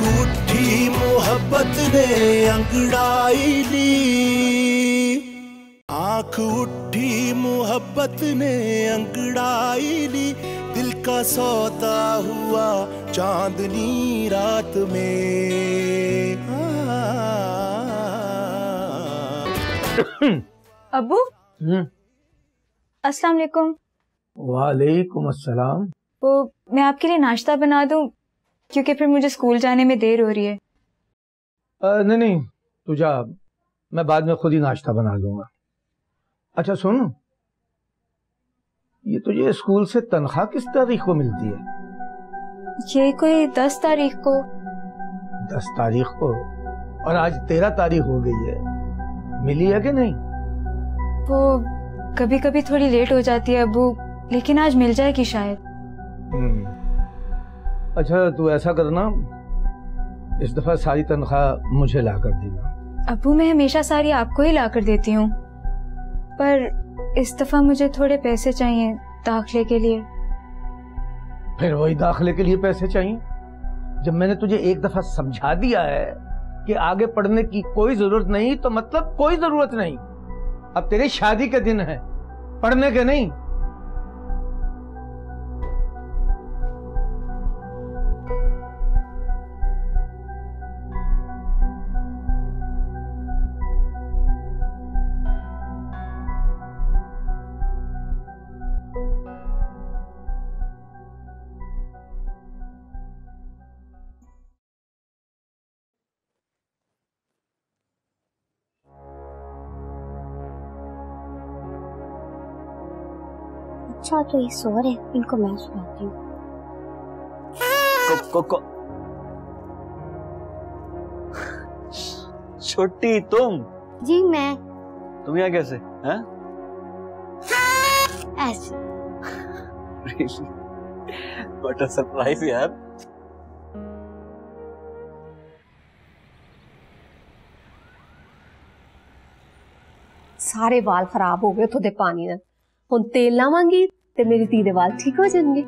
उठी मोहब्बत ने अंगड़ाई ली, आंख उठी मोहब्बत ने अंगड़ाई ली, दिल का सौदा हुआ चांदनी रात में। अब्बू अस्सलाम वालेकुम। वालेकुम अस्सलाम। वो मैं आपके लिए नाश्ता बना दूं क्योंकि फिर मुझे स्कूल जाने में देर हो रही है। नहीं नहीं, तू जा, मैं बाद में खुद ही नाश्ता बना लूंगा। अच्छा सुन, ये तुझे स्कूल से तनख्वाह किस तारीख को मिलती है? ये कोई 10 तारीख को। 10 तारीख को? और आज 13 तारीख हो गई है, मिली है कि नहीं? वो कभी कभी थोड़ी लेट हो जाती है अब्बू, लेकिन आज मिल जाएगी शायद। अच्छा तू ऐसा करना, इस दफा सारी तनख्वाह मुझे ला कर देना। अब्बू मैं हमेशा सारी आपको ही ला कर देती हूँ, पर इस दफा मुझे थोड़े पैसे चाहिए दाखिले के लिए। फिर वही दाखिले के लिए पैसे चाहिए? जब मैंने तुझे एक दफा समझा दिया है कि आगे पढ़ने की कोई जरूरत नहीं, तो मतलब कोई जरूरत नहीं। अब तेरी शादी के दिन है, पढ़ने के नहीं। अच्छा तो ये सो रहे, इनको मैं सुनाती हूँ। छोटी तुम? जी मैं। तुम यहाँ कैसे हैं? ऐसे। व्हाट अ सरप्राइज यार। सारे वाल खराब हो गए थोड़े पानी ਨਾਲ। ਹੁਣ तेल लावांगी ते मेरी धी दे वाल ठीक हो जाएंगे।